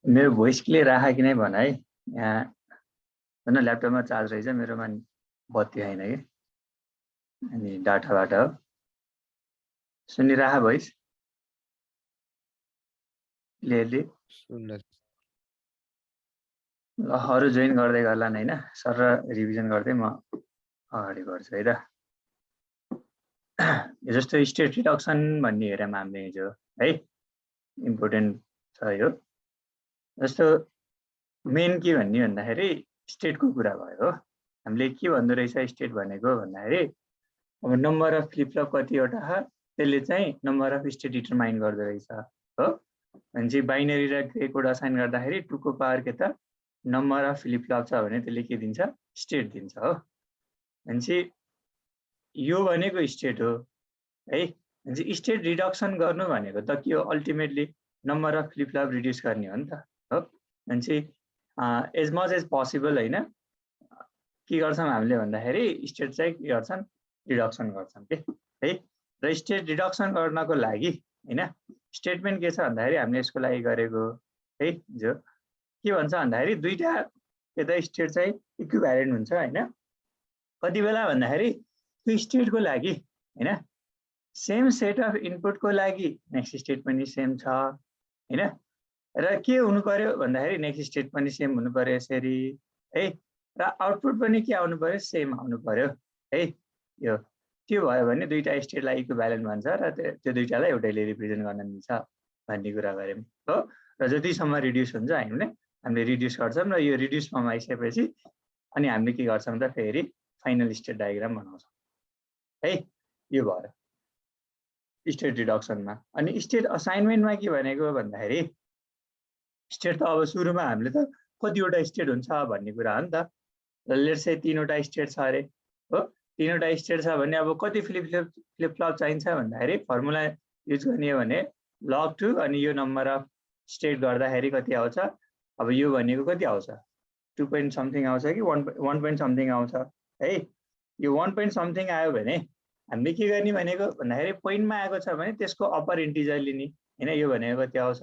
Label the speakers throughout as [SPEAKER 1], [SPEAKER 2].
[SPEAKER 1] मेरो voice clear आहा कि नै भन है। यहाँ जुन ल्यापटपमा चार्ज रहेछ, मेरोमा बत्ती छैन कि, अनि डाटाबाट हो। सुनिरहा भोइस क्लियरली? ल अरू जोइन गर्दै गर्लान् हैन, सर रिभिजन गर्दै म अगाडि बढ्छु है त। जस्तो स्टेट रिडक्सन भन्ने हेरौँ हामीले हिजो है, इम्पोर्टेन्ट छ यो। जस्तो मेन के भन्ने भन्दाखेरि स्टेटको कुरा भयो हो। हामीले के भन्दो रहेछ स्टेट भनेको भन्दाखेरि, अब नम्बर अफ फ्लिपफ्लप कतिवटा छ त्यसले चाहिँ नम्बर अफ स्टेट डिटरमाइन गर्दो रहेछ हो। भनेपछि बाइनरी र ग्रे कोड असाइन गर्दाखेरि 2 को पावर के त नम्बर अफ फ्लिपफ्लप छ भने त्यसले के दिन्छ, स्टेट दिन्छ हो। भनेपछि यो भनेको स्टेट हो है। भनेपछि स्टेट रिडक्सन गर्नु भनेको त के हो, ultimately number of flip-flop reduce गर्ने हो नि त हो। भनेपछि एज मच एज पोसिबल हैन, के गर्छौँ हामीले भन्दाखेरि स्टेट चाहिँ के गर्छन्, रिडक्सन गर्छन् के है। र स्टेट रिडक्सन गर्नको लागि हैन, स्टेटमेन्ट के छ भन्दाखेरि हामीले यसको लागि गरेको है, जो के भन्छ भन्दाखेरि दुईटा यता स्टेट चाहिँ इक्विभ्यालेन्ट हुन्छ हैन। कति बेला भन्दाखेरि त्यो स्टेटको लागि हैन, सेम सेट अफ इनपुटको लागि नेक्स्ट स्टेट पनि सेम छ हैन। र के हुनु पर्यो भन्दाखेरि नेक्स्ट स्टेट पनि सेम हुनु पर्यो यसरी है। र आउटपुट पनि के आउनु पर्यो, सेम आउनु पर्यो है। यो त्यो भयो भने दुईटा स्टेटलाई इक्विभ्यालेन्ट भन्छ र त्यो दुईटालाई एउटैले रिप्रेजेन्ट गर्न मिल्छ भन्ने कुरा गऱ्यौँ हो। र जतिसम्म रिड्युस हुन्छ हामीले रिड्युस गर्छौँ, र यो रिड्युस फर्म आइसकेपछि अनि हामीले के गर्छौँ त फेरि फाइनल स्टेट डायग्राम बनाउँछौँ है। यो भयो स्टेट रिडक्सनमा। अनि स्टेट असाइनमेन्टमा के भनेको भन्दाखेरि, स्टेट त अब सुरुमा हामीले त कतिवटा स्टेट हुन्छ भन्ने कुरा हो नि त। लेट्स से 3वटा स्टेट छ अरे हो। 3वटा स्टेट छ भने अब कति फ्लिपफ्लप चाहिन्छ भन्दाखेरि फर्मुला युज गर्ने हो भने log 2 अनि यो नम्बर अफ स्टेट गर्दाखेरि कति आउँछ, अब यो भनेको कति आउँछ, 2 पोइन्ट समथिङ आउँछ कि 1 पोइन्ट समथिङ आउँछ है। यो 1 पोइन्ट समथिङ आयो भने हामीले के गर्ने भनेको भन्दाखेरि पोइन्टमा आएको छ भने त्यसको अप्पर इन्टिजर लिने हैन। यो भनेको कति आउँछ,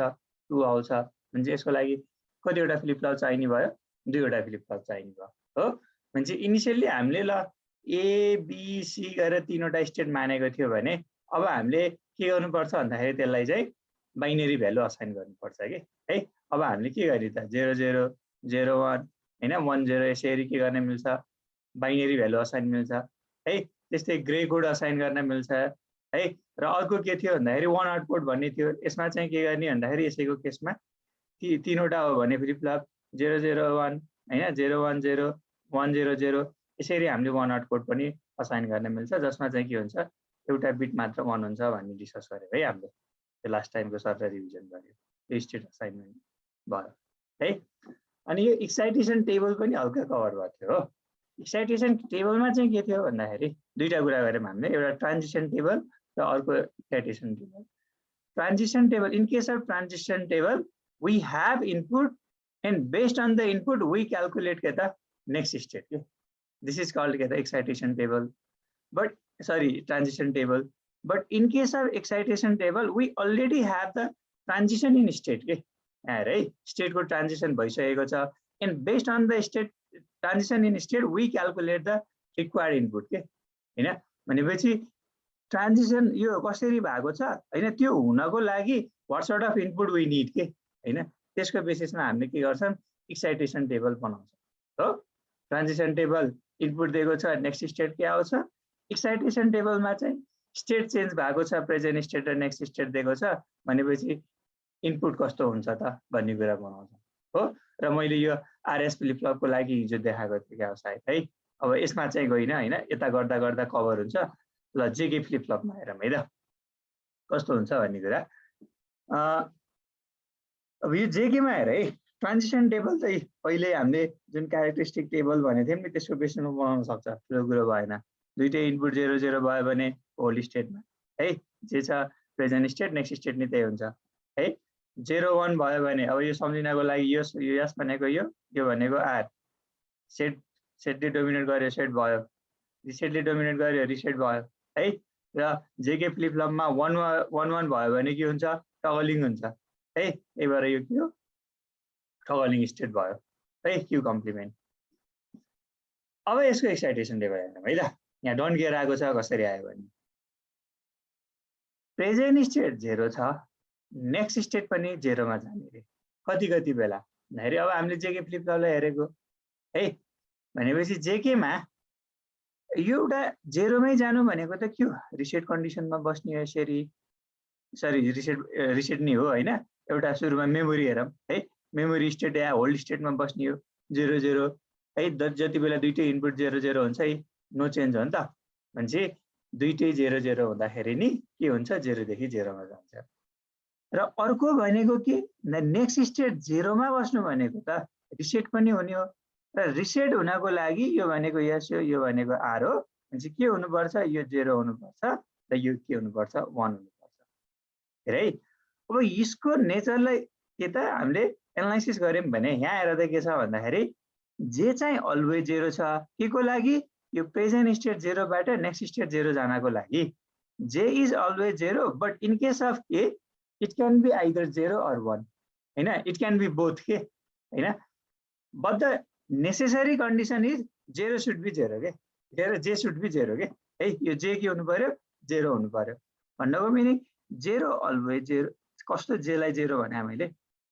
[SPEAKER 1] 2 आउँछ। भने यसको लागि कतिवटा फ्लिपफ्लप चाहिने भयो, 2वटा फ्लिपफ्लप चाहिने भयो हो। भनेपछि इनिसियली हामीले ल एबिसी गरेर 3वटा स्टेट मानेको थियो भने अब हामीले के गर्नुपर्छ भन्दाखेरि त्यसलाई चाहिँ बाइनरी भ्यालु असाइन गर्नुपर्छ कि है। अब हामीले के गर्ने त 0 0 0 1 हैन 1 0 यसरी के गर्न मिल्छ, बाइनरी भ्यालु असाइन मिल्छ है। त्यस्तै ग्रे कोड असाइन गर्न मिल्छ है। र अर्को के थियो भन्दाखेरि 1 आउटपुट भन्ने थियो। यसमा चाहिँ के गर्ने भन्दाखेरि यसैको केसमा 3वटा हो भने फ्लिपफ्लप 0 0 1 हैन 0 1 0 1 0 0 यसरी हामीले 1 आउटपुट पनि असाइन गर्न मिल्छ, जसमा चाहिँ के हुन्छ एउटा बिट मात्र 1 हुन्छ भन्ने डिस्कस गर्यो है हामीले। त्यो लास्ट टाइमको सरले रिभिजन गर्यो, यो स्टेट असाइनमेन्ट भयो है। अनि यो एक्साइटेसन टेबल पनि हल्का कभर भएको थियो हो। एक्साइटेसन टेबलमा चाहिँ के थियो भन्दाखेरि दुईटा कुरा गऱ्यौँ हामीले, एउटा ट्रान्जिसन टेबल र अर्को excitation table. Transition table, in case of transition table we have input and based on the input we calculate the next state. This is called the excitation table, but sorry, transition table. But in case of excitation table we already have the transition in state right, state को transition भइसकेको छ, and based on the state transition in state we calculate the required input के हैन। भनेपछि transition यो कसरी भएको छ हैन, त्यो हुनको लागि what sort of input we need के हैन, त्यसको बेसिसमा हामीले के गर्छौं, एक्साइटेसन टेबल बनाउँछौं हो। ट्रान्जिसन टेबल इनपुट दिएको छ, नेक्स्ट स्टेट के आउँछ, एक्साइटेसन टेबलमा चाहिँ स्टेट चेन्ज भएको छ, प्रेजेन्ट स्टेट र नेक्स्ट स्टेट दिएको छ भनेपछि इनपुट कस्तो हुन्छ त भन्ने कुरा बनाउँछौं हो। र मैले यो आरएस फ्लिपफ्लपको लागि हिजो देखाएको थिएँ क्या सायद है। अब यसमा चाहिँ गइन हैन, यता गर्दा गर्दा कभर हुन्छ। ल जेके फ्लिपफ्लपमा हेरौँ है त कस्तो हुन्छ भन्ने कुरा। अब यो जेकेमा हेर है, ट्रान्जिसन टेबल चाहिँ पहिले हामीले जुन क्यारेक्टरिस्टिक टेबल भनेको थियौँ नि त्यसको बेसिसमा बनाउन सक्छ, ठुलो कुरो भएन। दुईटै इनपुट 0 0 भयो भने होल स्टेटमा है जे छ प्रेजेन्ट स्टेट नेक्स्ट स्टेट नि त्यही हुन्छ है। 0 1 भयो भने अब यो सम्झिनको लागि यो यस भनेको यो भनेको आर, सेटले डोमिनेट गर्यो सेट भयो, रिसेटले डोमिनेट गर्यो रिसेट भयो है। र जेके फ्लिपफ्लपमा 1 1 1 भयो भने के हुन्छ, टगलिङ हुन्छ है। यही भएर यो के हो, टगलिङ स्टेट भयो है क्यू कम्प्लिमेन्ट। अब यसको एक्साइटेसन टेबल हेर्नु है ल, यहाँ डोन्ट केयर आएको छ कसरी आयो भने प्रेजेन्ट स्टेट 0 छ, नेक्स्ट स्टेट पनि 0 मा जाने रे कति कति बेला भन्दाखेरि अब हामीले जेके फ्लिप फ्लपलाई हेरेको है भनेपछि जेके मा यो एउटा 0 मै जानु भनेको त के हो, रिसेट कन्डिसनमा बस्ने हो यसरी, सरी रिसेट नै हो हैन। एउटा सुरुमा मेमोरी हेरौँ है, मेमोरी स्टेट या होल्ड स्टेटमा बस्ने हो 0 0 है, जति बेला दुईटै इनपुट 0 0 हुन्छ है नो चेन्ज हो नि त, भनेपछि दुईटै 0 0 हुँदाखेरि नि के हुन्छ 0 देखि 0 मा जान्छ। र अर्को भनेको के नेक्स्ट स्टेट 0 मा बस्नु भनेको त रिसेट पनि हुने हो, र रिसेट हुनको लागि यो भनेको यस हो, यो भनेको आर हो, भनेपछि के हुनुपर्छ यो 0 हुनुपर्छ र यो के हुनुपर्छ 1 हुनुपर्छ है। अब यसको नेचरलाई के त हामीले एनालाइसिस गर्यौं भने यहाँ हेर्दा त के छ भन्दाखेरि जे चाहिँ अलवेज 0 छ के को लागि, यो प्रेजेन्ट स्टेट 0 बाट नेक्स्ट स्टेट 0 जानको लागि J is always 0 but in case of K it can be either 0 or 1 हैन, इट क्यान बी बोथ के हैन, but the necessary condition is 0 should be 0 के, 0 जे शुड बी 0 के है, यो जे के हुनु पर्यो 0 हुनु पर्यो भन्नको मिनिङ 0 अलवेज 0, कस्तो जेलाई 0 भने मैले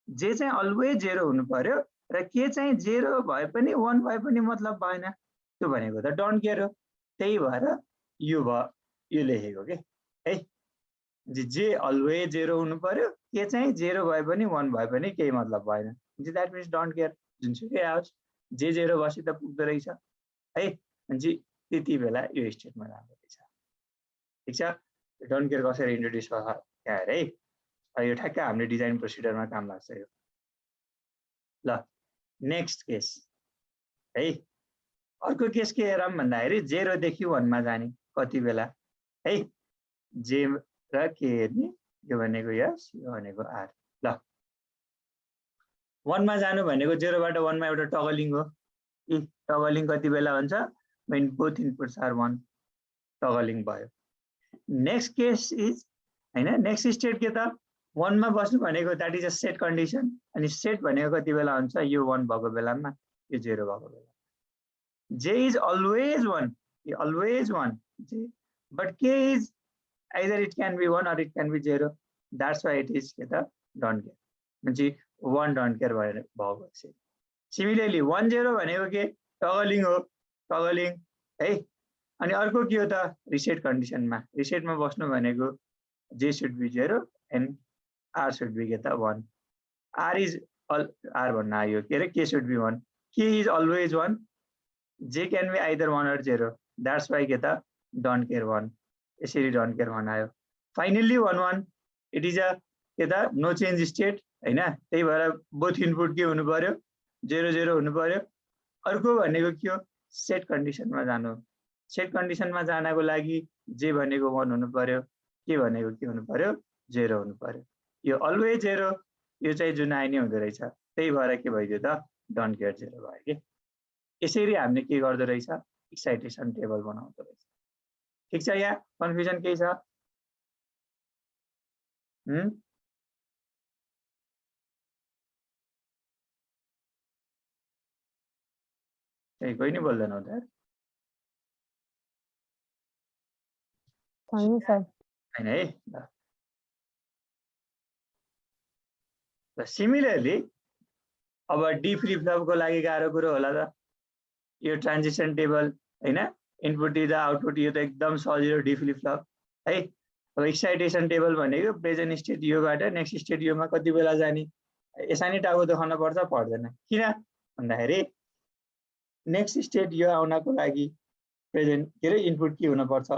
[SPEAKER 1] जे चाहिँ अलवेज 0 हुनु पर्यो र के चाहिँ 0 भए पनि 1 भए पनि मतलब भएन, त्यो भनेको त डोन्ट केयर हो। त्यही भएर यो भयो यो लेखेको के है, जे अलवेज 0 हुनु पर्यो, के चाहिँ 0 भए पनि 1 भए पनि केही मतलब भएन, द्याट मिन्स डोन्ट केयर, जुनसुकै आओस् जे 0 बसी त पुग्दो रहेछ है, भनेपछि त्यति बेला यो स्टेटमा जाँदो रहेछ। ठिक छ, डोन्ट केयर कसरी इन्ट्रोड्युस भयो त्यहाँ हेर है, यो ठ्याक्क हामीले डिजाइन प्रोसिडरमा काम लाग्छ यो। ल नेक्स्ट केस है, अर्को केस के हेरौँ भन्दाखेरि 0 देखि 1 मा जाने कति बेला है, जे र के हेर्ने, यो भनेको यस यो भनेको आर। ल 1 मा जानु भनेको 0 बाट 1 मा एउटा टगलिङ हो, टगलिङ कति बेला हुन्छ when both inputs are 1, टगलिङ भयो। नेक्स्ट केस इज हैन, नेक्स्ट स्टेट के त 1 मा बस्नु भनेको that is a set condition, अनि सेट भनेको कति बेला हुन्छ यो 1 भएको बेलामा यो 0 भएको बेला। जे इज अलवेज 1, यो अलवेज 1 जे, बट के is either it can be 1 or it can be 0, that's why it is के त डोन्ट केयर, भनेपछि 1 डोन्ट केयर भएर भएको। सिमिलरली 1 0 भनेको के टगलिङ हो, टगलिङ है, अनि अर्को के हो त रिसेट कन्डिसनमा, रिसेटमा बस्नु भनेको जे should be 0 and R should be के त 1, आर इज आर भन्न आयो के अरे के शुड बी 1, के is always 1, J can be either 1 or 0, that's why K त डोन्ट केयर 1, यसरी डोन्ट केयर भनायो। Finally 1 1 it is a K त नो चेन्ज स्टेट हैन, त्यही भएर बोथ इनपुट के हुनु पर्यो 0 0 हुनु पर्यो। अर्को भनेको के हो सेट कन्डिसनमा जानु, सेट कन्डिसनमा जानको लागि जे भनेको 1 हुनु पर्यो, के भनेको के हुनु पर्यो 0 हुनु पर्यो, यो अलवेज 0 यो चाहिँ जुन आइ नै हुँदो रहेछ, त्यही भएर के भइदियो त डोन्ट केयर 0 भयो के। यसरी हामीले के गर्दो रहेछ एक्साइटेसन टेबल बनाउँदो रहेछ। ठिक छ, यहाँ कन्फ्युजन केही छ? कोही नि बोल्दैन हो त हैन है। ल सिमिलरली अब डी फ्लिप फ्लपको लागि गाह्रो कुरो होला त, यो ट्रान्जिसन टेबल हैन, इनपुट दिँदा आउटपुट यो त एकदम सजिलो डी फ्लिप फ्लप है। अब एक्साइटेसन टेबल भनेको प्रेजेन्ट स्टेट योबाट नेक्स्ट स्टेट योमा कति बेला जाने, यसरी नै टाउको देखाउन पर्छ पर्दैन, किन भन्दाखेरि नेक्स्ट स्टेट यो आउनको लागि प्रेजेन्ट के अरे इनपुट के हुनुपर्छ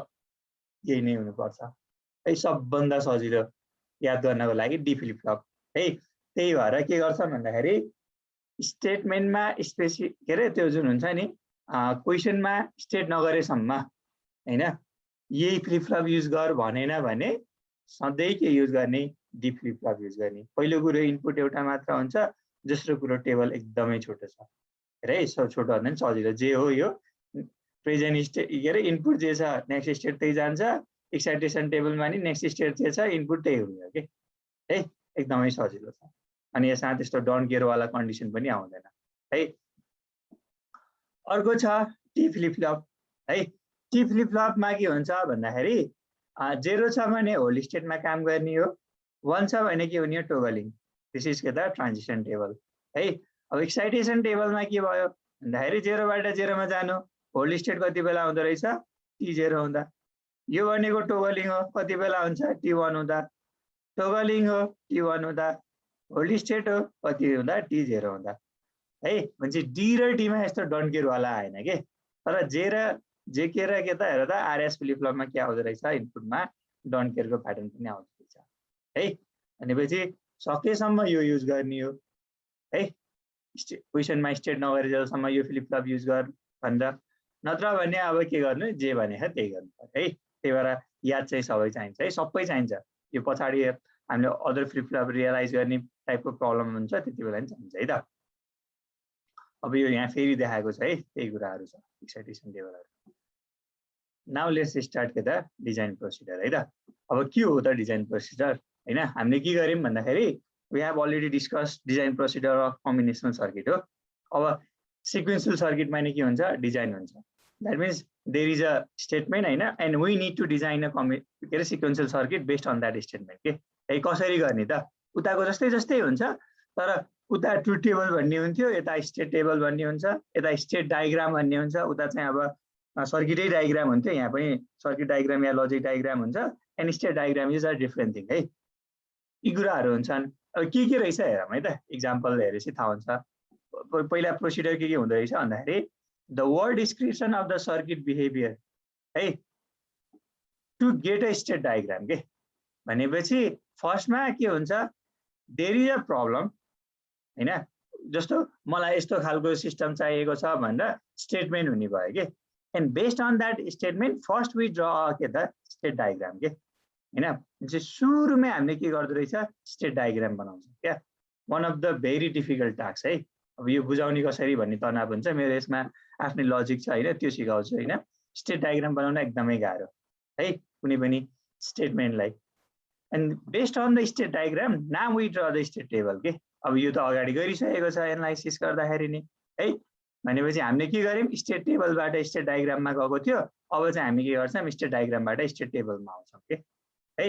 [SPEAKER 1] यही नै हुनुपर्छ है, सबभन्दा सजिलो याद गर्नको लागि डी फ्लिप फ्लप है। त्यही भएर के गर्छ भन्दाखेरि स्टेटमेन्टमा के अरे त्यो जुन हुन्छ नि क्वेसनमा स्टेट नगरेसम्म हैन, यही फ्लिप फ्लप युज गर भनेन भने सधैँ के युज गर्ने डी फ्लिप फ्लप युज गर्ने। पहिलो कुरो इनपुट एउटा मात्र हुन्छ, दोस्रो कुरो टेबल एकदमै छोटो छ है, सब छोटो भन्दा पनि सजिलो जे हो यो प्रेजेन्ट स्टेट के अरे इनपुट जे छ नेक्स्ट स्टेट त्यही जान्छ, एक्साइटेसन टेबलमा नि नेक्स्ट स्टेट जे छ इनपुट त्यही हुने हो के है, एकदमै सजिलो छ। अनि यसमा त्यस्तो डोन्ट केयर वाला कन्डिसन पनि आउँदैन है। अर्को छ टी फ्लिप फ्लप है। टी फ्लिप फ्लपमा के हुन्छ भन्दाखेरि 0 छ भने होल्ड स्टेटमा काम गर्ने हो, 1 छ भने के हुने हो टोगलिङ। दिस इज के त ट्रान्जिसन टेबल है। अब एक्साइटेसन टेबलमा के भयो भन्दाखेरि 0 बाट 0 मा जानु, होल्ड स्टेट कति बेला हुँदो रहेछ T0 हुँदा, यो भनेको टोगलिङ हो, कति बेला हुन्छ T1 हुँदा, टोगलिङ हो T1 हुँदा, होल्ड स्टेट हो कति हुँदा T0 हुँदा है। भनेपछि डी र टीमा यस्तो डोन्ट केयर वाला आएन के, तर जे र जेके र के त हेर त आरएस फ्लिप फ्लपमा के आउँदो रहेछ इनपुटमा डोन्ट केयरको प्याटर्न पनि आउँदो रहेछ है। भनेपछि सकेसम्म यो युज गर्ने हो है, क्वेसनमा स्टेट नगरेसम्म यो फ्लिप फ्लप युज गर भनेर, नत्र भने अब के गर्नु जे भने त्यही गर्नु पर्यो है। त्यही भएर याद चाहिँ सबै चाहिन्छ है, सबै चाहिन्छ। यो पछाडि हामीले अदर फ्लिप फ्लप रियलाइज गर्ने टाइपको प्रब्लम हुन्छ त्यति बेला नि चाहिन्छ है त। अब यो यहाँ फेरि देखाएको छ है, त्यही कुराहरू छ एक्साइटेसन टेबलहरू। नाउ लेट्स स्टार्ट के त डिजाइन प्रोसिडर है त। अब के हो त डिजाइन प्रोसिडर हैन, हामीले के गर्यौं भन्दाखेरि we have already discuss design procedure of combinational circuit हो। अब सिक्वेन्शियल सर्किटमा नि के हुन्छ डिजाइन हुन्छ, that means there is a statement हैन, and we need to design a के अरे sequential circuit based on that statement के है। कसरी गर्ने त, उताको जस्तै हुन्छ, तर उता ट्रुथ टेबल भन्ने हुन्थ्यो, यता स्टेट टेबल भन्ने हुन्छ, यता स्टेट डायग्राम भन्ने हुन्छ, उता चाहिँ अब सर्किटै डायग्राम हुन्थ्यो, यहाँ पनि सर्किट डायग्राम या लजिक डायग्राम हुन्छ, and state diagram is a different thing है। यी कुराहरू हुन्छन्। अब के रहेछ हेरौँ है त, इक्जाम्पल हेरेपछि थाहा हुन्छ। पहिला प्रोसिडर के हुँदो रहेछ भन्दाखेरि the word description of the circuit behaviour है to get a state diagram के भनेपछि फर्स्टमा के हुन्छ देयर इज अ प्रब्लम हैन, जस्तो मलाई यस्तो खालको सिस्टम चाहिएको छ भनेर स्टेटमेन्ट हुने भयो के, and based on that statement first we draw के त स्टेट डायग्राम के हैन। सुरुमै हामीले के गर्दो रहेछ स्टेट डायग्राम बनाउँछ क्या, one of the very difficult task है। अब यो बुझाउने कसरी भन्ने तनाव हुन्छ, मेरो यसमा आफ्नै लजिक छ हैन, त्यो सिकाउँछु हैन। स्टेट डायग्राम बनाउन एकदमै गाह्रो है कुनै पनि स्टेटमेन्टलाई, and based on the state diagram now we draw the state table के। अब यो त अगाडि गरिसकेको छ एनालाइसिस गर्दाखेरि नि है। भनेपछि हामीले के गर्यौं स्टेट टेबलबाट स्टेट डायग्राममा गएको थियो, अब चाहिँ हामी के गर्छौं स्टेट डायग्रामबाट स्टेट टेबलमा आउँछौं के है।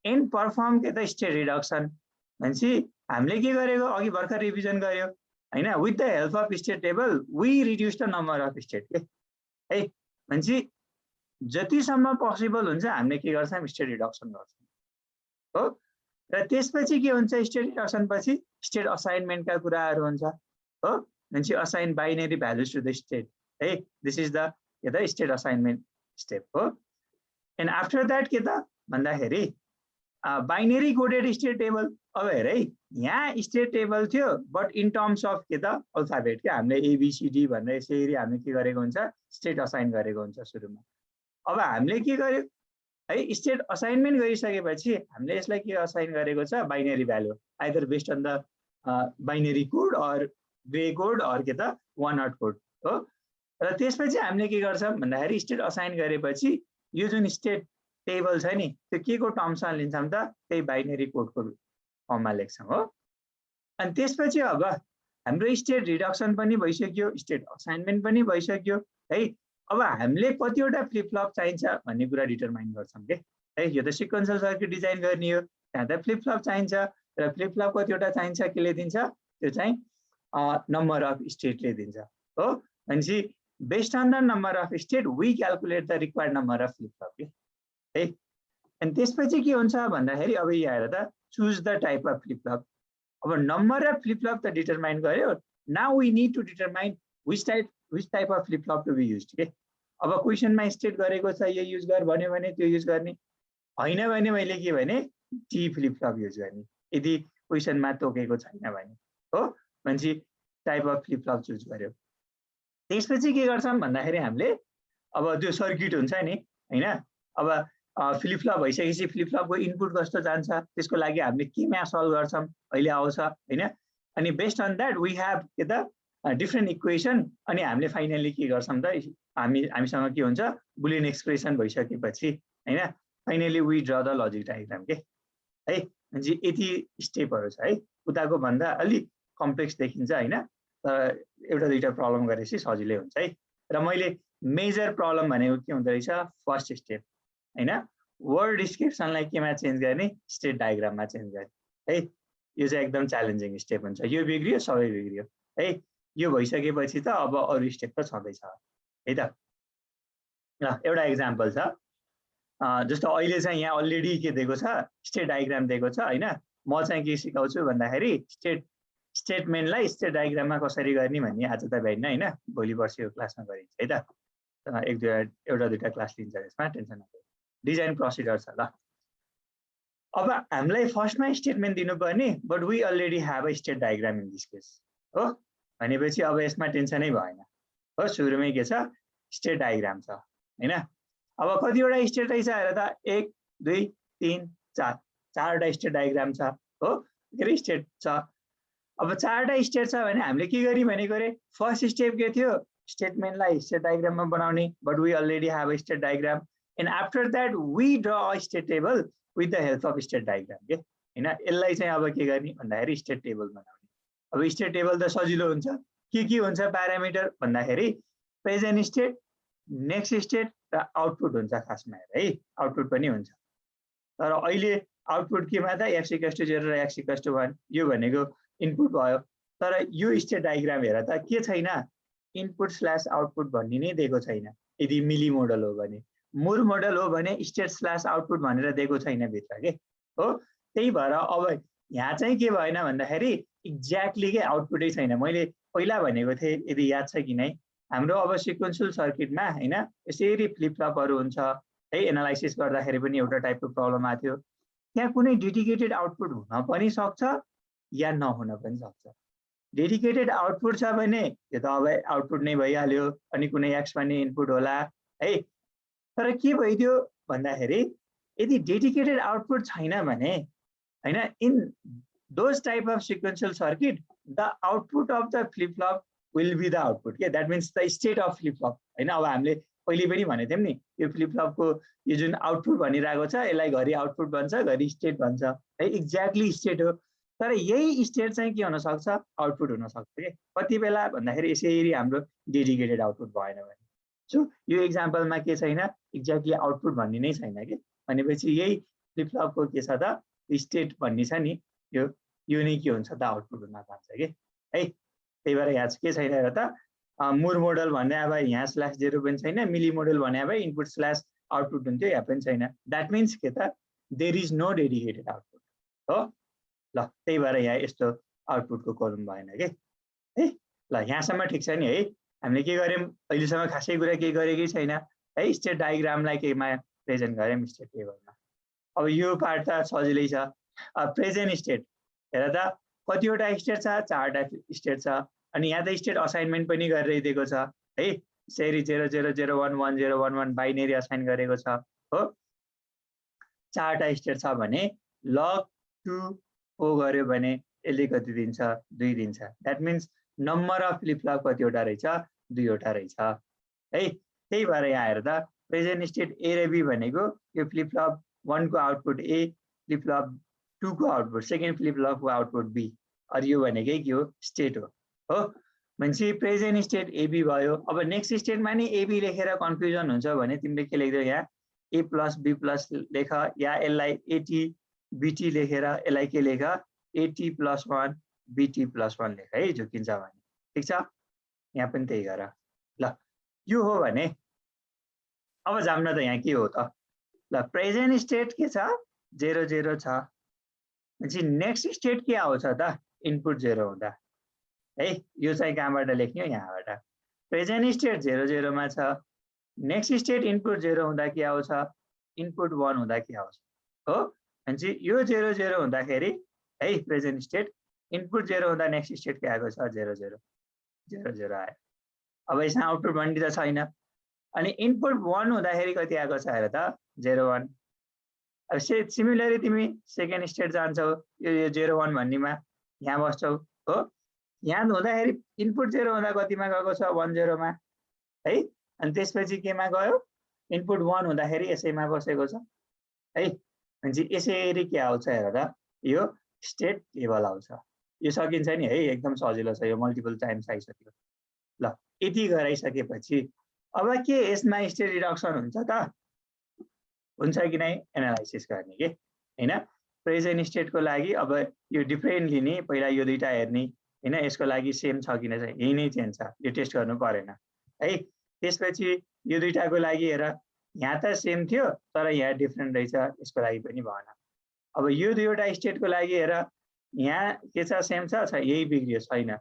[SPEAKER 1] एन्ड पर्फर्म के त स्टेट रिडक्सन भनेपछि हामीले के गरेको अघि भर्खर रिभिजन गर्यो हैन, with the help of state table we reduce the number of state के है। भनेपछि जतिसम्म पोसिबल हुन्छ हामीले के गर्छौं स्टेट रिडक्सन गर्छौं हो। र त्यसपछि के हुन्छ स्टेट रिडक्सन पछि स्टेट असाइनमेन्टका कुराहरू हुन्छ हो। भनेपछि assign binary values to the state है, दिस इज द के त स्टेट असाइनमेन्ट स्टेप हो। एन्ड आफ्टर दैट के त भन्दाखेरि बाइनरी कोडेड स्टेट टेबल। अब हेर है, यहाँ स्टेट टेबल थियो बट इन टर्म्स अफ के त अल्फाबेट के, हामीले एबीसीडी भनेर यसरी हामीले के गरेको हुन्छ स्टेट असाइन गरेको हुन्छ सुरुमा। अब हामीले के गर्यो है स्टेट असाइनमेन्ट गरिसकेपछि हामीले यसलाई के असाइन गरेको छ binary value, either based on the binary code or gray code or के त वान हट कोड हो। र त्यसपछि हामीले के गर्छौँ भन्दाखेरि स्टेट असाइन गरेपछि यो जुन स्टेट टेबल छ नि त्यो के को टर्म्समा लिन्छौँ त त्यही बाइनरी कोडको फर्ममा लेख्छौँ हो। अनि त्यसपछि अब हाम्रो स्टेट रिडक्सन पनि भइसक्यो, स्टेट असाइनमेन्ट पनि भइसक्यो है। अब हामीले कतिवटा फ्लिप फ्लप चाहिन्छ भन्ने कुरा डिटरमाइन गर्छौँ के है। यो त सिक्वेन्शियल सर्किट डिजाइन गर्ने हो, त्यहाँ त फ्लिप फ्लप चाहिन्छ, र फ्लिप फ्लप कतिवटा चाहिन्छ केले दिन्छ त्यो चाहिँ नम्बर अफ स्टेटले दिन्छ हो। भनेपछि based on the number of state we calculate the required number of flip flop के है। अनि त्यसपछि के हुन्छ भन्दाखेरि अब यहाँ हेर त choose the type of flip flop. अब नम्बर अफ फ्लिप फ्लप त डिटरमाइन गर्यो, now we need to determine which type of flip flop to be used के। अब क्वेसनमा स्टेट गरेको छ यो युज गर भन्यो भने त्यो युज गर्ने, हैन भने मैले के भने टी फ्लिप फ्लप युज गर्ने यदि क्वेसनमा तोकेको छैन भने हो। भनेपछि type of flip flop choose गर्यो। त्यसपछि के गर्छौँ भन्दाखेरि हामीले अब त्यो सर्किट हुन्छ नि हैन, अब फ्लिप फ्लप भइसकेपछि फ्लिप फ्लपको इनपुट कस्तो जान्छ त्यसको लागि हामीले केमा सल्भ गर्छौँ अहिले आउँछ हैन। अनि based on that we have के त डिफरेन्ट इक्वेसन, अनि हामीले फाइनली के गर्छौँ त हामीसँग के हुन्छ बुलियन एक्सप्रेसन भइसकेपछि हैन finally we draw the logic diagram के है। भनेपछि यति स्टेपहरू छ है उताको भन्दा अलिक कम्प्लेक्स देखिन्छ हैन, तर एउटा दुईटा प्रब्लम गरेपछि सजिलै हुन्छ है। र मैले मेजर प्रब्लम भनेको के हुँदो रहेछ, फर्स्ट स्टेप हैन, वर्ड डिस्क्रिप्सनलाई केमा चेन्ज गर्ने, स्टेट डायग्राममा चेन्ज गर्ने है। यो चाहिँ एकदम च्यालेन्जिङ स्टेप हुन्छ। यो बिग्रियो सबै बिग्रियो है। यो भइसकेपछि त अब अरु स्टेप त छँदैछ है त। ल एउटा एक्जाम्पल छ, जस्तो अहिले चाहिँ यहाँ अलरेडी के दिएको छ, स्टेट डायग्राम दिएको छ हैन। म चाहिँ के सिकाउँछु भन्दाखेरि स्टेटमेन्टलाई स्टेट डायग्राममा कसरी गर्ने भन्ने आज त भ्याइन्न हैन, भोलि पर्सि यो क्लासमा गरिन्छ है त। एउटा दुईटा क्लास लिन्छ यसमा, टेन्सन नलिनु। डिजाइन प्रोसिडर छ ल। अब हामीलाई फर्स्टमा स्टेटमेन्ट दिनुपर्ने, but we already have a state diagram in this case हो भनेपछि अब यसमा टेन्सनै भएन हो। सुरुमै के छ, स्टेट डायग्राम छ हैन। अब कतिवटा स्टेट रहेछ हेर त, 1 2 3 4 चारवटा स्टेट डायग्राम छ हो, धेरै स्टेट छ। अब चारवटा स्टेट छ भने हामीले के गरि भनेको रे, फर्स्ट स्टेप के थियो, स्टेटमेन्टलाई स्टेट डायग्राममा बनाउने, but we already have a state diagram and after that we draw a state table with the help of state diagram के हैन। यसलाई चाहिँ अब के गर्ने भन्दाखेरि स्टेट टेबल बनाउने। अब स्टेट टेबल त सजिलो हुन्छ, के हुन्छ प्यारामिटर भन्दाखेरि प्रेजेन्ट स्टेट, नेक्स्ट स्टेट र आउटपुट हुन्छ खासमा है, आउटपुट पनि हुन्छ। तर अहिले आउटपुट केमा त x = 0 र x = 1 यो भनेको इनपुट भयो। तर यो स्टेट डायग्राम हेर त के छैन, इनपुट/आउटपुट भन्ने नै दिएको छैन। यदि मिली मोडल हो भने, मुर मोडल हो भने स्टेट/आउटपुट भनेर दिएको छैन भित्र के हो। त्यही भएर अब यहाँ चाहिँ के भएन भन्दाखेरि एक्ज्याक्टली के आउटपुटै छैन। मैले पहिला भनेको थिएँ, यदि याद छ कि नै, हाम्रो अब सिक्वेन्शियल सर्किटमा हैन यसरी फ्लिप फ्लपहरु हुन्छ है। एनालाइसिस गर्दाखेरि पनि एउटा टाइपको प्रब्लम आएको थियो, त्यहाँ कुनै डेडिकेटेड आउटपुट हुन पनि सक्छ या नहुन पनि सक्छ। डेडिकेटेड आउटपुट छ भने यो त अब आउटपुट नै भइहाल्यो, अनि कुनै x भन्ने इनपुट होला है। तर के भइदियो भन्दाखेरि यदि डेडिकेटेड आउटपुट छैन भने हैन, in those type of sequential circuit the output of the flip flop will be the output के, that means the state of flip flop हैन। अब हामीले पहिले पनि भनेको थियौँ नि, यो फ्लिप फ्लपको यो जुन आउटपुट भनिरहेको छ यसलाई घरि आउटपुट भन्छ, घरि स्टेट भन्छ है। एक्ज्याक्टली स्टेट हो, तर यही स्टेट चाहिँ के हुन सक्छ, आउटपुट हुन सक्छ के। कति बेला भन्दाखेरि यसरी हाम्रो डेडिकेटेड आउटपुट भएन भने। सो यो एक्जाम्पलमा के छैन, एक्ज्याक्टली आउटपुट भन्ने नै छैन के, भनेपछि यही फ्लिप फ्लपको के छ त, स्टेट भन्ने छ नि, यो नै के हुन्छ त, आउटपुट हुन जान्छ के है। त्यही भएर यहाँ के छैन र त, मुर मोडल भन्ने अब यहाँ /0 पनि छैन, मिली मोडल भने अब इनपुट/आउटपुट हुन्थ्यो, यहाँ पनि छैन। द्याट मिन्स के त, there is no dedicated output हो ल। त्यही भएर यहाँ यस्तो आउटपुटको कलम भएन के है। ल यहाँसम्म ठिक छ नि है। हामीले के गर्यौँ अहिलेसम्म, खासै कुरा केही गरेकै छैन है। स्टेट डायग्रामलाई केमा प्रेजेन्ट गर्यौँ, स्टेट टेबलमा। अब यो पार्ट त सजिलै छ। प्रेजेन्ट स्टेट हेर त, कतिवटा स्टेट छ, 4वटा स्टेट छ। अनि यहाँ त स्टेट असाइनमेन्ट पनि गरेर दिएको छ है। यसरी 0 0 0 1 1 0 1 1 बाइनेरी असाइन गरेको छ हो। 4वटा स्टेट छ भने log 2 ओ गर्यो भने यसले कति दिन्छ, 2 दिन्छ। That means number of flip flop कतिवटा रहेछ, 2वटा रहेछ है। त्यही भएर यहाँ हेर त, प्रेजेन्ट स्टेट ए र बी भनेको यो फ्लिप फ्लप 1 को आउटपुट ए, फ्लिप फ्लप 2 को आउटपुट, सेकेन्ड फ्लिप फ्लपको आउटपुट बी, अरू यो भनेकै के हो, स्टेट हो भनेपछि प्रेजेन्ट स्टेट एबी भयो। अब नेक्स्ट स्टेटमा नि एबी लेखेर कन्फ्युजन हुन्छ भने तिमीले के लेख्दै, यहाँ ए प्लस बी प्लस लेख, या यसलाई एटी बीटी लेखेर यसलाई के लेख, एटी प्लस 1 बीटी प्लस 1 लेख है, झुकिन्छ भने। ठिक छ, यहाँ पनि त्यही गर ल। यो हो भने अब जान्न त यहाँ के हो त ल। प्रेजेन्ट स्टेट के छ, 0 0 छ भनेपछि नेक्स्ट स्टेट के आउँछ त, इनपुट 0 हुँदा है। यो चाहिँ कहाँबाट लेख्ने हो, यहाँबाट। प्रेजेन्ट स्टेट 0 0 मा छ, नेक्स्ट स्टेट इनपुट 0 हुँदा के आउँछ, इनपुट 1 हुँदा के आउँछ हो भनेपछि यो 0 0 हुँदाखेरि है प्रेजेन्ट स्टेट, इनपुट 0 हुँदा नेक्स्ट स्टेट के आएको छ, 0 0 0 0 आयो। अब यसमा आउटपुट भन्ने त छैन। अनि इनपुट 1 हुँदाखेरि कति आएको छ हेर त, 0 1। अब सिमिलरली तिमी सेकेन्ड स्टेट जान्छौ, यो 0 1 भन्नेमा यहाँ बस्छौ हो। यहाँ हुँदाखेरि इनपुट 0 हुँदा कतिमा गएको छ, 1 0 मा है। अनि त्यसपछि केमा गयो, इनपुट 1 हुँदाखेरि यसैमा बसेको छ है। भनेपछि यसरी के आउँछ हेर त, यो स्टेट टेबल आउँछ यो सकिन्छ नि है, एकदम सजिलो छ, यो मल्टिपल टाइम्स आइसक्यो। ल यति गराइसकेपछि अब के यसमा स्टेट रिडक्सन हुन्छ त? हुन्छ कि नै एनालाइसिस गर्ने के हैन। प्रेजेन्ट स्टेटको लागि अब यो डिफरेन्ट लिने, पहिला यो दुईटा हेर्ने हैन, यसको लागि सेम छ किन चाहिँ यही नै चेन्ज छ, यो टेस्ट गर्नु परेन है। त्यसपछि यो दुईटाको लागि हेर, यहाँ त सेम थियो तर यहाँ डिफरेन्ट रहेछ, यसको लागि पनि भएन। अब यो दुईवटा स्टेटको लागि हेर, यहाँ के छ, सेम छ, यही बिग्रियो, छैन।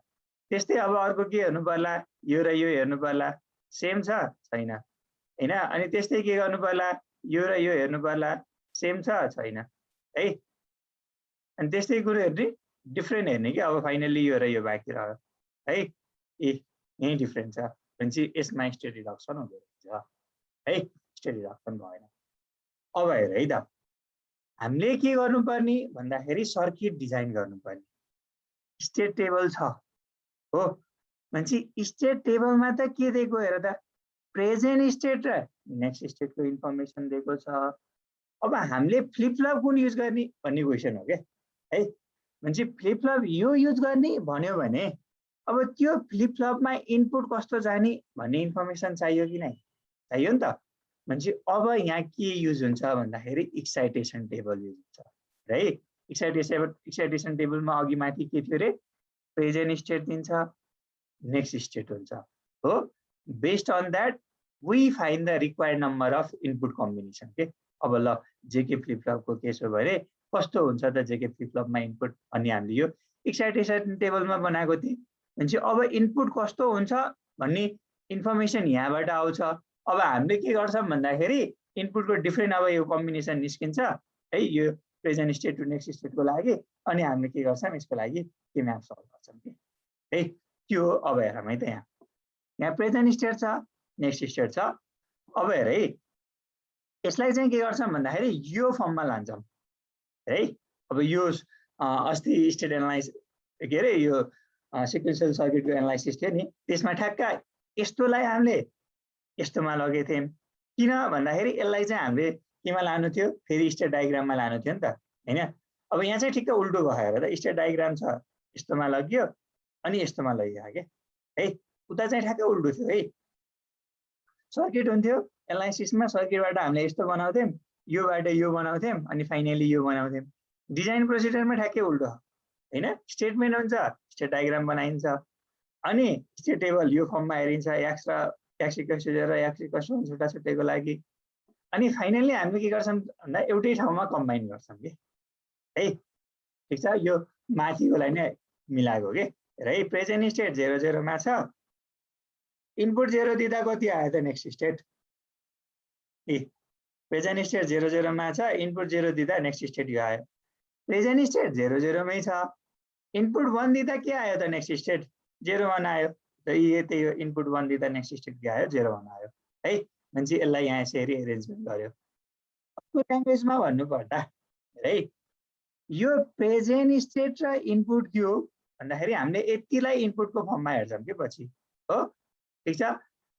[SPEAKER 1] त्यस्तै अब अर्को के हेर्नु पर्ला, यो र यो हेर्नु पर्ला, सेम छ, छैन हैन। अनि त्यस्तै के गर्नु पर्ला, यो र यो हेर्नु पर्ला, सेम छ, छैन है। अनि त्यस्तै कुरो हेर्ने, डिफरेन्ट हेर्ने कि अब फाइनल्ली यो र यो बाँकी रह्यो है। ए यही डिफरेन्ट छ भनेपछि यसमा स्टेट रिडक्सन हुँदो रहेछ है, स्टेट रिडक्सन भएन। अब हेर है त, हामीले के गर्नुपर्ने भन्दाखेरि सर्किट डिजाइन गर्नुपर्ने। स्टेट टेबल छ हो भनेपछि स्टेट टेबलमा त के दिएको हेर त, प्रेजेन्ट स्टेट र नेक्स्ट स्टेटको इन्फर्मेसन दिएको छ। अब हामीले फ्लिपफ्लप कुन युज गर्ने भन्ने क्वेसन हो क्या है। भनेपछि फ्लिपफ्लप यो युज गर्ने भन्यो भने अब त्यो फ्लिपफ्लपमा इनपुट कस्तो जाने भन्ने इन्फर्मेसन चाहियो कि नै? चाहियो नि त। भनेपछि अब यहाँ के युज हुन्छ भन्दाखेरि एक्साइटेसन टेबल युज हुन्छ है। एक्साइटेसन टेबलमा अघि माथि के थियो रे, प्रेजेन्ट स्टेट दिन्छ, नेक्स्ट स्टेट हुन्छ हो। Based on that we find the required number of input combination के। अब ल जेके फ्लिपफ्लपको केस हो भने कस्तो हुन्छ त जेके फ्लिपफ्लपमा इनपुट, अनि हामीले यो एक्साइटेसन टेबलमा बनाएको थियौँ। भनेपछि अब इनपुट कस्तो हुन्छ भन्ने इन्फर्मेसन यहाँबाट आउँछ। अब हामीले के गर्छौँ भन्दाखेरि इनपुटको डिफ्रेन्ट अब यो कम्बिनेसन निस्किन्छ है, यो प्रेजेन्ट स्टेट टु नेक्स्ट स्टेटको लागि। अनि हामीले के गर्छौँ, यसको लागि के म्याप सल्भ गर्छौँ कि है। त्यो अब हेरौँ है त, यहाँ प्रेजेन्ट स्टेट छ, नेक्स्ट स्टेट छ। अब हेर है, यसलाई चाहिँ के गर्छौँ भन्दाखेरि यो फर्ममा लान्छौँ है। अब यो अस्ति स्टेट एनालाइसिस के अरे, यो सिक्वेन्सियल सर्किटको एनालाइसिस थियो नि, त्यसमा ठ्याक्क यस्तोलाई हामीले यस्तोमा लगेको थियौँ। किन भन्दाखेरि यसलाई चाहिँ हामीले केमा लानु थियो, फेरि स्टेट डायग्राममा लानु थियो नि त हैन। अब यहाँ चाहिँ ठिक्क उल्टो भयो र स्टेट डायग्राम छ, यस्तोमा लगियो अनि यस्तोमा लगियो के है। उता चाहिँ ठ्याक्क उल्टो थियो है। सर्किट हुन्थ्यो एनालाइसिसमा, सर्किटबाट हामीले यस्तो बनाउँथ्यौँ, योबाट यो बनाउँथ्यौँ, अनि फाइनली यो बनाउँथ्यौँ। डिजाइन प्रोसिडरमा ठ्याक्कै उल्टो हैन। स्टेटमेन्ट हुन्छ, स्टेट डायग्राम बनाइन्छ, अनि स्टेट टेबल यो फर्ममा हेरिन्छ, एक्स र एक्स इक्वल्स टु 0 र एक्स इक्वल्स टु छुट्टा छुट्टैको लागि। अनि फाइनली हामीले के गर्छौँ भन्दा एउटै ठाउँमा कम्बाइन गर्छौँ कि है। ठिक छ, यो माथिकोलाई नै मिलाएको के है। प्रेजेन्ट स्टेट 0 0 मा छ, इनपुट 0 दिँदा कति आयो त नेक्स्ट स्टेट? ए प्रेजेन्ट स्टेट 0 0 मा छ, इनपुट 0 दिँदा नेक्स्ट स्टेट यो आयो। प्रेजेन्ट स्टेट 0 0 मै छ, इनपुट 1 दिँदा के आयो त नेक्स्ट स्टेट? 0 1 आयो। त त्यही हो, इनपुट 1 दिँदा नेक्स्ट स्टेट के आयो? 0 1 आयो है। भनेपछि यसलाई यहाँ यसरी एरेन्जमेन्ट गर्यो। अर्को ल्याङ्ग्वेजमा भन्नुपर्दा है, यो प्रेजेन्ट स्टेट र इनपुट के हो भन्दाखेरि हामीले यतिलाई इनपुटको फर्ममा हेर्छौँ कि पछि हो। ठिक छ,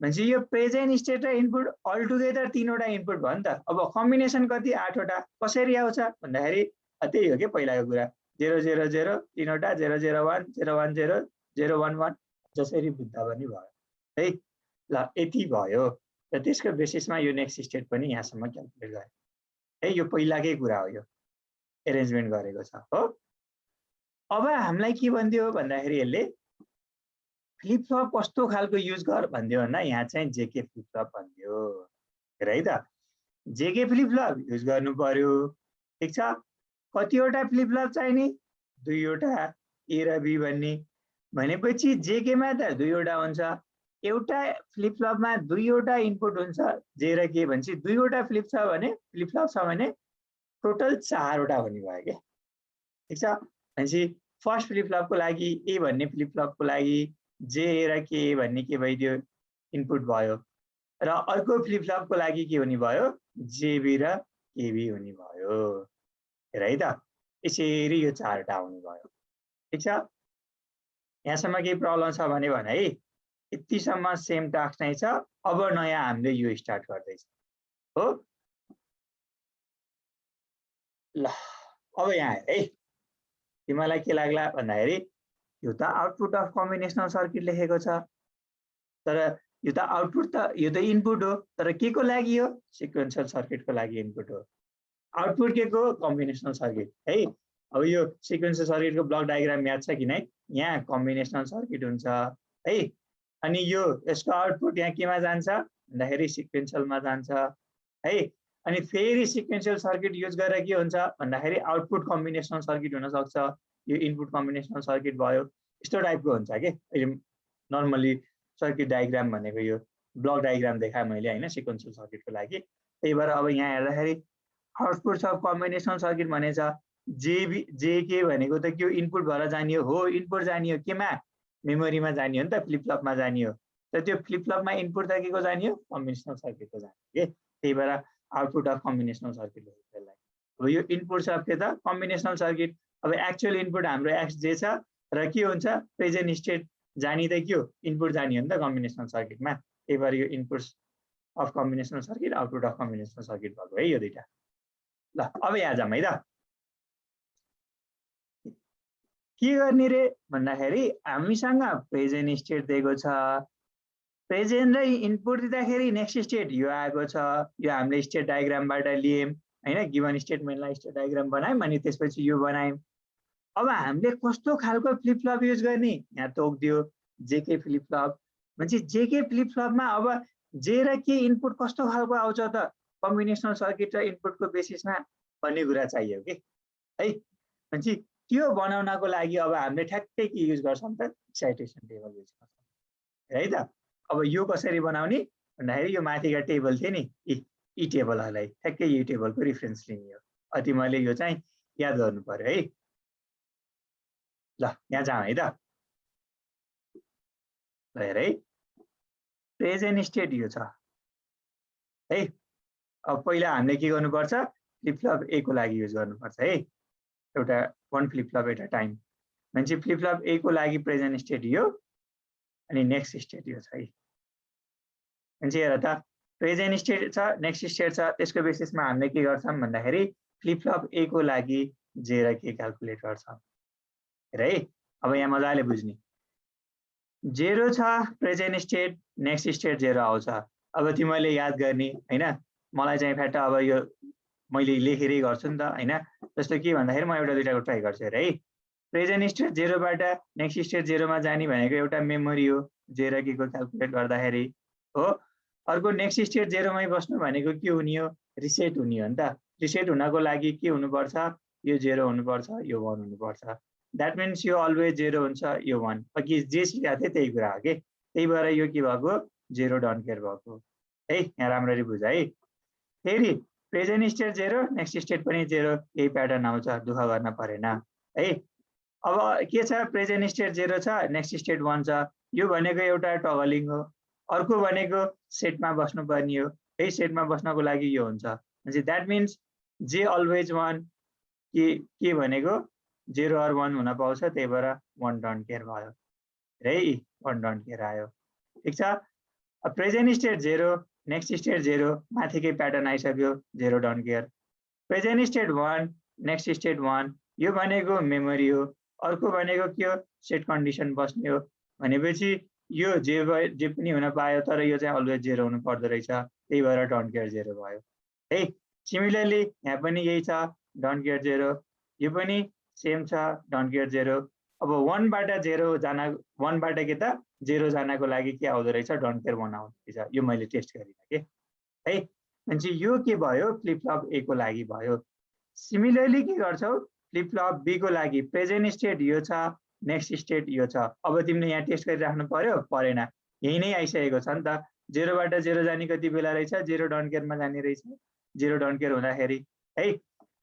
[SPEAKER 1] भनेपछि यो प्रेजेन्ट स्टेट र इनपुट अल टुगेदर 3वटा इनपुट भयो नि त। अब कम्बिनेसन कति? 8वटा। कसरी आउँछ भन्दाखेरि त्यही हो कि पहिलाको कुरा, 0 0 0 3वटा, 0 0 1 0 1 0 0 1 1 जसरी बुझ्दा पनि भयो है। ल यति भयो र त्यसको बेसिसमा यो नेक्स्ट स्टेट पनि यहाँसम्म क्याल्कुलेट गरे है। यो पहिलाकै कुरा हो, यो एरेन्जमेन्ट गरेको छ हो। अब हामीलाई के भन्दियो भन्दाखेरि यसले फ्लिपफ्लप कस्तो खालको युज गर भन्दियो भन्दा यहाँ चाहिँ जेके फ्लिपफ्लप भन्दियो है त। जेके फ्लिपफ्लप युज गर्नु पर्यो। ठिक छ, कतिवटा फ्लिपफ्लप चाहिने? 2वटा, ए र बी भन्ने। भनेपछि जेकेमा त 2वटा हुन्छ, एउटा फ्लिपफ्लपमा 2वटा इनपुट हुन्छ, जे र के। भनेपछि 2वटा फ्लिपफ्लप छ भने टोटल 4वटा हुने भयो क्या। ठिक छ, भनेपछि फर्स्ट फ्लिपफ्लपको लागि ए भन्ने फ्लिपफ्लपको लागि जे र के भन्ने के भइदियो, इनपुट भयो। र अर्को फ्लिपफ्लपको लागि के हुने भयो? जेबी र केबी हुने भयो है त। यसरी यो 4वटा हुने भयो। ठिक छ, यहाँसम्म केही प्रब्लम छ भने है। यतिसम्म सेम टास्क नै छ। अब नयाँ हामीले यो स्टार्ट गर्दैछ हो। ल अब यहाँ है, तिमीलाई के लाग्ला भन्दाखेरि यो त आउटपुट अफ कम्बिनेसनल सर्किट लेखेको छ, तर यो त आउटपुट त यो त इनपुट हो, तर के को लागि हो? सिक्वेन्शियल सर्किटको लागि इनपुट हो। आउटपुट के को? कम्बिनेसनल सर्किट है। अब यो सिक्वेन्शियल सर्किटको ब्लक डायग्राम याद छ कि नै? यहाँ कम्बिनेसनल सर्किट हुन्छ है, अनि यो यसको आउटपुट यहाँ केमा जान्छ भन्दाखेरि सिक्वेन्शियलमा जान्छ है। अनि फेरि सिक्वेन्शियल सर्किट युज गरेर के हुन्छ भन्दाखेरि आउटपुट कम्बिनेसनल सर्किट हुन सक्छ, यो इनपुट कम्बिनेसनल सर्किट भयो, यस्तो टाइपको हुन्छ के। अहिले नर्मली सर्किट डायग्राम भनेको यो ब्लक डायग्राम देखाएँ मैले हैन सिक्वेन्शियल सर्किटको लागि। त्यही भएर अब यहाँ हेर्दाखेरि आउटपुट अफ कम्बिनेसनल सर्किट भनेछ जेके भनेको त के इनपुट भएर जाने हो, इनपुट जाने हो केमा? मेमोरीमा जाने हो नि त, फ्लिप फ्लपमा जाने हो। तर त्यो फ्लिप फ्लपमा इनपुट त के को जाने हो? कम्बिनेसनल सर्किटको जाने के। त्यही भएर आउटपुट अफ कम्बिनेसनल सर्किट हो त्यसलाई। अब यो इनपुट छ के त? कम्बिनेसनल सर्किट। अब एक्चुअल इनपुट हाम्रो XJ छ र के हुन्छ? प्रेजेन्ट स्टेट जाने त के हो? इनपुट जाने हो नि त कम्बिनेसनल सर्किटमा। त्यही भएर यो input of combinational circuit, output of combinational circuit भएको है यो दुईटा। ल अब यहाँ जाम है त। के गर्ने रे भन्दाखेरि हामीसँग प्रेजेन्ट स्टेट दिएको छ, प्रेजेन्ट र इनपुट दिँदाखेरि नेक्स्ट स्टेट यो आएको छ, यो हामीले स्टेट डायग्रामबाट लियौँ हैन, गिभन स्टेटमेन्टलाई स्टेट डायग्राम बनायौँ अनि त्यसपछि यो बनायौँ। अब हामीले कस्तो खालको फ्लिप फ्लप युज गर्ने? यहाँ तोक्दियो जेके फ्लिप फ्लप। भनेपछि जेके फ्लिप फ्लपमा अब जे र के इनपुट कस्तो खालको आउँछ त कम्बिनेसनल सर्किट र इनपुटको बेसिसमा भन्ने कुरा चाहियो कि है। भनेपछि त्यो बनाउनको लागि अब हामीले ठ्याक्कै के युज गर्छौँ त? एक्साइटेसन टेबल युज गर्छौँ है त। अब यो कसरी बनाउने भन्दाखेरि यो माथिका टेबल थियो नि, यी टेबलहरूलाई ठ्याक्कै यो टेबलको रिफरेन्स लिने हो। अति मैले यो चाहिँ याद गर्नु पर्यो है। ल यहाँ जाउँ है त। ल हेर है, प्रेजेन्ट स्टेट यो छ है। अब पहिला हामीले के गर्नुपर्छ? फ्लिप फ्लप ए को लागि युज गर्नुपर्छ है, एउटा one flip flop at a time. भनेपछि फ्लिप फ्लप ए को लागि प्रेजेन्ट स्टेट यो अनि नेक्स्ट स्टेट यो छ है। भनेपछि हेर त, प्रेजेन्ट स्टेट छ, नेक्स्ट स्टेट छ, त्यसको बेसिसमा हामीले के गर्छौँ भन्दाखेरि फ्लिप फ्लप ए को लागि जे र के क्याल्कुलेट गर्छौँ हेर है। अब यहाँ मजाले बुझ्ने, 0 छ प्रेजेन्ट स्टेट, नेक्स्ट स्टेट 0 आउँछ। अब तिमीले याद गर्ने हैन, मलाई चाहिँ फ्याट अब यो मैले लेखेरै गर्छु नि त हैन। जस्तो के भन्दाखेरि म एउटा दुईटाको ट्राई गर्छु हेर है। प्रेजेन्ट स्टेट 0 बाट नेक्स्ट स्टेट 0 मा जाने भनेको एउटा मेमोरी हो, जे र के को क्याल्कुलेट गर्दाखेरि हो। अर्को नेक्स्ट स्टेट 0 मै बस्नु भनेको के हुने हो? रिसेट हुने हो नि त। रिसेट हुनको लागि के हुनुपर्छ? यो 0 हुनुपर्छ, यो 1 हुनुपर्छ। द्याट मिन्स यो अलवेज 0 हुन्छ, यो 1। अघि जे सिकाएको थिएँ त्यही कुरा हो कि। त्यही भएर यो के भएको? 0 डन्ट केयर भएको है। यहाँ राम्ररी बुझ है। फेरि प्रेजेन्ट स्टेट 0, नेक्स्ट स्टेट पनि 0, यही प्याटर्न आउँछ, दुःख गर्न परेन है। अब के छ? प्रेजेन्ट स्टेट 0 छ, नेक्स्ट स्टेट 1 छ। यो भनेको एउटा टगलिङ हो। अर्को भनेको सेटमा बस्नुपर्ने हो है, सेटमा बस्नको लागि यो हुन्छ। भनेपछि द्याट मिन्स जे अलवेज 1, के भनेको 0 और 1 हुन पाउँछ, त्यही भएर 1 डन्ट केयर भयो है, 1 डन्ट केयर आयो। ठिक छ। प्रेजेन्ट स्टेट 0, नेक्स्ट स्टेट 0, माथिकै प्याटर्न आइसक्यो, 0 don't care. Present state 1, next state 1, यो भनेको मेमोरी हो। अर्को भनेको के हो? सेट कन्डिसन बस्ने हो। भनेपछि यो जे पनि हुन पायो, तर यो चाहिँ अलवेज 0 हुनु पर्दो रहेछ, त्यही भएर डन्ट केयर 0 भयो है। सिमिलरली यहाँ पनि यही छ, डन्ट केयर 0, यो पनि सेम छ, डन्ट केयर 0। अब 1 बाट 0 जान, 1 बाट के त 0 जानको लागि के आउँदो रहेछ? डन्ट केयर 1 आउँदो रहेछ। यो मैले टेस्ट गरिनँ के है। भनेपछि यो के भयो? फ्लिप फ्लप ए को लागि भयो। सिमिलरली के गर्छौ? फ्लिप फ्लप बी को लागि प्रेजेन्ट स्टेट यो छ, नेक्स्ट स्टेट यो छ। अब तिमीले यहाँ टेस्ट गरिराख्नु पर्यो? परेन, यही नै आइसकेको छ नि त। 0 बाट 0 जाने कति बेला रहेछ? 0 डन्ट केयरमा जाने रहेछ, 0 डन्ट केयर हुँदाखेरि है।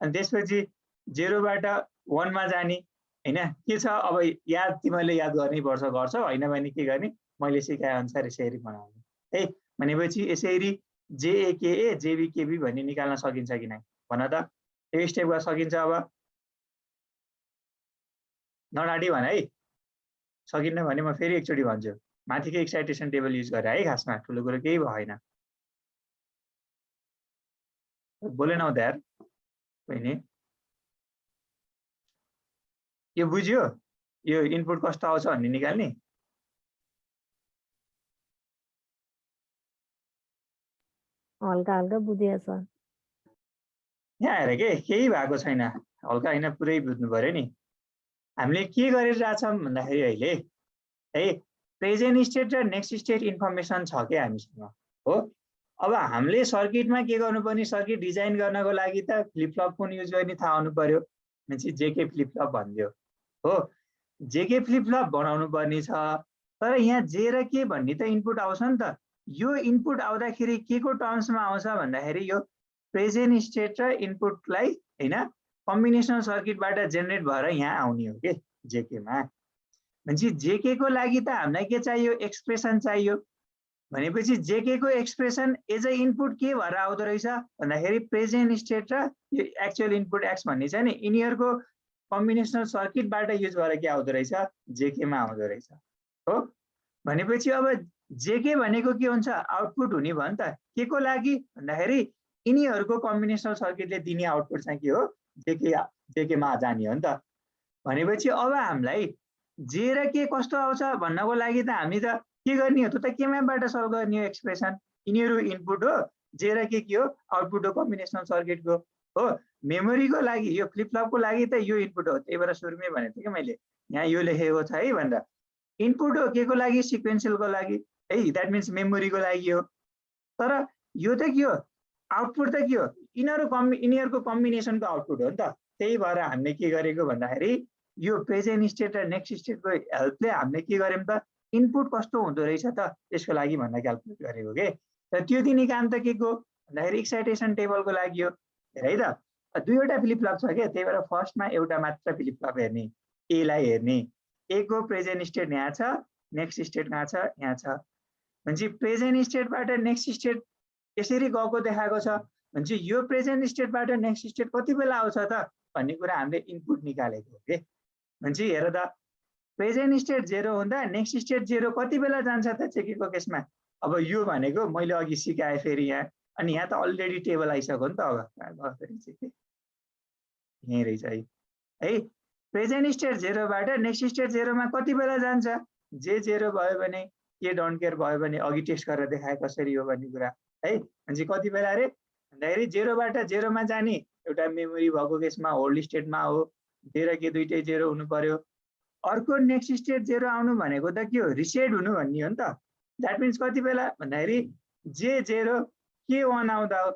[SPEAKER 1] अनि त्यसपछि 0 बाट 1 मा जाने हैन, के छ? अब याद तिमीले याद गर्नै पर्छ, गर्छौ हैन भने के गर्ने? मैले सिकाए अनुसार यसरी बनाउने है। भनेपछि यसरी जेएकेए जेबीकेबी भन्ने निकाल्न सकिन्छ कि नै? भन त, यो स्टेपमा सकिन्छ? अब नडाडी भन है। सकिन्न भने म फेरि एकचोटि भन्छु, माथिकै एक्साइटेसन टेबल युज गरे है, खासमा ठुलो कुरो केही भएन। बोलेनौ त यार बहिनी। यो बुझ्यो यो इनपुट कस्तो आउँछ भन्ने निकाल्ने
[SPEAKER 2] हल्का हल्का बुझियो सर
[SPEAKER 1] यहाँ हेर के केही भएको छैन हल्का होइन पुरै बुझ्नु पर्यो नि हामीले के गरिरहेछौँ भन्दाखेरि अहिले है प्रेजेन्ट स्टेट र नेक्स्ट स्टेट इन्फर्मेसन छ के हामीसँग हो अब हामीले सर्किटमा के गर्नुपर्ने सर्किट डिजाइन गर्नको लागि त फ्लिप फ्लप कुन युज गर्ने थाहा हुनु पर्यो भनेपछि जेके फ्लिप फ्लप भनिदियो हो जेके फ्लिप फ्लप बनाउनु पर्ने छ तर यहाँ जे र के भन्ने त इनपुट आउँछ नि त यो इनपुट आउँदाखेरि के को टर्म्समा आउँछ भन्दाखेरि यो प्रेजेन्ट स्टेट र इनपुटलाई हैन कम्बिनेसनल सर्किटबाट जेनेरेट भएर यहाँ आउने हो के जेकेमा भनेपछि जेके को लागि त हामीलाई के चाहियो एक्सप्रेसन चाहियो भनेपछि जेके को एक्सप्रेसन एज अ इनपुट के भएर आउँदो रहेछ भन्दाखेरि प्रेजेन्ट स्टेट र यो एक्चुअल इनपुट एक्स भन्ने छ नि यिनीहरूको कम्बिनेसनल सर्किटबाट युज भएर के आउँदो रहेछ जेकेमा आउँदो रहेछ हो भनेपछि अब जेके भनेको के हुन्छ आउटपुट हुने भयो नि त के को लागि भन्दाखेरि यिनीहरूको कम्बिनेसनल सर्किटले दिने आउटपुट चाहिँ के हो जेकेमा जाने हो नि त भनेपछि अब हामीलाई जे र के कस्तो आउँछ भन्नको लागि त हामी त के गर्ने हो त केमाबाट सल्भ गर्ने हो एक्सप्रेसन यिनीहरू इनपुट हो जे र के हो आउटपुट हो कम्बिनेसनल सर्किटको हो मेमोरीको लागि यो फ्लिप फ्लपको लागि त यो इनपुट हो त्यही भएर सुरुमै भनेको थिएँ कि मैले यहाँ यो लेखेको छ है भनेर इनपुट हो के को लागि सिक्वेन्सियलको लागि है द्याट मिन्स मेमोरीको लागि हो तर यो त के हो आउटपुट त के हो यिनीहरूको कम्बिनेसनको आउटपुट हो नि त त्यही भएर हामीले के गरेको भन्दाखेरि यो प्रेजेन्ट स्टेट र नेक्स्ट स्टेटको हेल्पले हामीले के गर्यौँ त इनपुट कस्तो हुँदो रहेछ त त्यसको लागि भनेर क्यालकुलेट गरेको के र त्यो दिने काम त के को भन्दाखेरि एक्साइटेसन टेबलको लागि हो हेर है त दुईवटा फ्लिप फ्लप छ क्या त्यही भएर फर्स्टमा एउटा मात्र फ्लिप फ्लप हेर्ने एलाई हेर्ने ए को प्रेजेन्ट स्टेट यहाँ छ नेक्स्ट स्टेट कहाँ छ यहाँ छ भनेपछि प्रेजेन्ट स्टेटबाट नेक्स्ट स्टेट यसरी गएको देखाएको छ भनेपछि यो प्रेजेन्ट स्टेटबाट नेक्स्ट स्टेट कति बेला आउँछ त भन्ने कुरा हामीले इनपुट निकालेको हो के भनेपछि हेर त प्रेजेन्ट स्टेट 0 हुँदा नेक्स्ट स्टेट 0 कति बेला जान्छ त चेकेको केसमा अब यो भनेको मैले अघि सिकाएँ फेरि यहाँ अनि यहाँ त अलरेडी टेबल आइसक्यो नि त अब यहीँ रहेछ है प्रेजेन्ट स्टेट 0बाट नेक्स्ट स्टेट 0मा कति बेला जान्छ जे 0 भयो भने के डोन्ट केयर भयो भने अघि टेस्ट गरेर देखाए कसरी हो भन्ने कुरा है भनेपछि कति बेला अरे भन्दाखेरि 0बाट 0मा जाने एउटा मेमोरी भएको केसमा होल्ड स्टेटमा हो जे र के दुइटै 0 हुनु पर्यो अर्को नेक्स्ट स्टेट 0 आउनु भनेको त के हो रिसेट हुनु भन्ने हो नि त द्याट मिन्स कति बेला भन्दाखेरि जे 0 के 1 आउँदा हो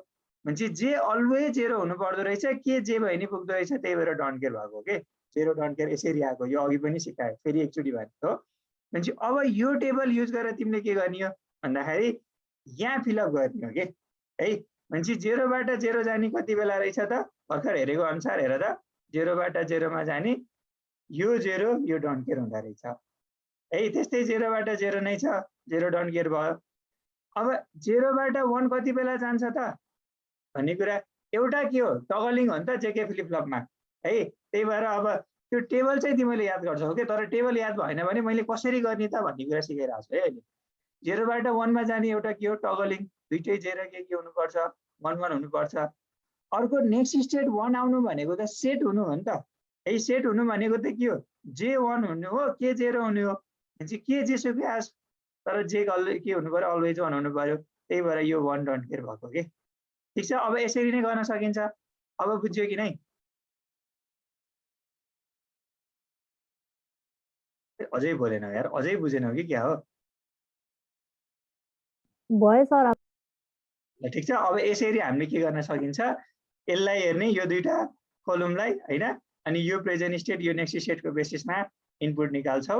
[SPEAKER 1] भनेपछि जे अलवेज 0 हुनु पर्दो रहेछ के जे भयो नि पुग्दो रहेछ त्यही भएर डोन्ट केयर भएको के 0 डोन्ट केयर यसरी आएको यो अघि पनि सिकाएँ फेरि एकचोटि भनेको हो भनेपछि अब यो टेबल युज गरेर तिमीले के गर्ने हो भन्दाखेरि यहाँ फिलअप गर्ने हो कि है भनेपछि 0बाट 0 जाने कति बेला रहेछ त भर्खर हेरेको अनुसार हेर त 0बाट 0मा जाने यो 0 यो डोन्ट केयर हुँदो रहेछ है त्यस्तै 0बाट 0 नै छ 0 डोन्ट केयर भयो अब 0बाट 1 कति बेला जान्छ त भन्ने कुरा एउटा के हो टगलिङ हो नि त जेके फ्लिप फ्लपमा है त्यही भएर अब त्यो टेबल चाहिँ तिमीले याद गर्छौ के तर टेबल याद भएन भने मैले कसरी गर्ने त भन्ने कुरा सिकाइरहेको छु है अहिले 0बाट 1 मा जाने एउटा के हो टगलिङ दुईटै 0 के हुनुपर्छ 1 1 हुनुपर्छ अर्को नेक्स्ट स्टेट 1 आउनु भनेको त सेट हुनु हो नि त है सेट हुनु भनेको त के हो जे 1 हुनु हो के 0 हुनु हो भनेपछि के जेसुकै आस तर जे के हुनु पर्यो अलवेज 1 हुनु पर्यो त्यही भएर यो 1 डोन्ट केयर भएको के ठीक छ अब यसरी नै गर्न सकिन्छ अब बुझ्यो कि नै अझै बोलेन यार अझै बुझेनौ कि क्या हो
[SPEAKER 2] भयो सर
[SPEAKER 1] ठीक छ अब यसरी हामीले के गर्न सकिन्छ यसलाई हेर्ने यो दुईटा कोलमलाई हैन अनि यो प्रेजेन्ट स्टेट यो नेक्स्ट स्टेटको बेसिसमा इनपुट निकाल्छौ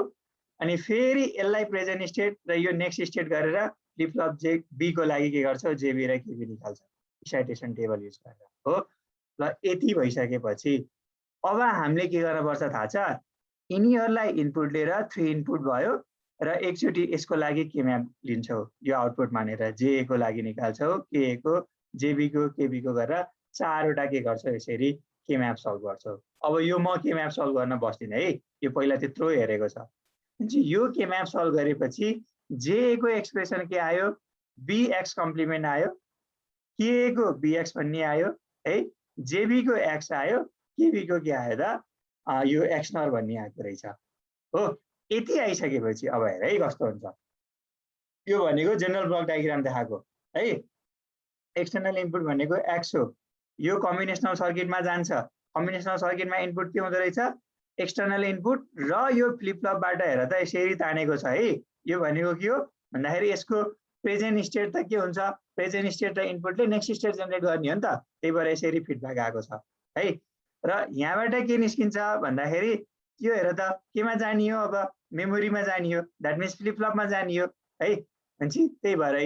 [SPEAKER 1] अनि फेरि यसलाई प्रेजेन्ट स्टेट र यो नेक्स्ट स्टेट गरेर फ्लिप फ्लप जे बी को लागि के गर्छौ जेबी र केबी निकाल्छौ एक्साइटेसन टेबल युज गरेर हो ल यति भइसकेपछि अब हामीले के गर्नुपर्छ थाहा छ यिनीहरूलाई इनपुट लिएर 3 इनपुट भयो र एकचोटि यसको लागि के म्याप लिन्छौ यो आउटपुट मानेर जे को लागि निकाल्छौ के को जेबी को केबी को गरेर चारवटा के गर्छौ यसरी के म्याप सल्भ गर्छौ अब यो म के म्याप सल्भ गर्न बस्दिन है यो पहिला त्यत्रो हेरेको छ यो के म्याप सल्भ गरेपछि जे को एक्सप्रेसन के आयो बीएक्स कम्प्लिमेन्ट आयो के को बीएक्स भन्ने आयो है जेबी को एक्स आयो केबी को के आयो त यो एक्स नर भन्ने आएको रहेछ हो। यति आइसकेपछि अब हेर है कस्तो हुन्छ। यो भनेको जेनरल ब्लक डायग्राम देखाएको है। एक्सटर्नल इनपुट भनेको एक्स हो। यो कम्बिनेसनल सर्किटमा जान्छ। कम्बिनेसनल सर्किटमा इनपुट के हुँदो रहेछ? एक्सटर्नल इनपुट र यो फ्लिप फ्लपबाट हेर त यसरी तानेको छ है। यो भनेको के हो भन्दाखेरि यसको प्रेजेन्ट स्टेट त के हुन्छ? प्रेजेन्ट स्टेट र इनपुटले नेक्स्ट स्टेट जेनेरेट गर्ने हो नि त, त्यही भएर यसरी फिडब्याक आएको छ है। र यहाँबाट के निस्किन्छ भन्दाखेरि यो हेर त केमा जाने हो? अब मेमोरीमा जाने हो, द्याट मिन्स फ्लिप फ्लपमा जाने हो है। भनेपछि त्यही भएर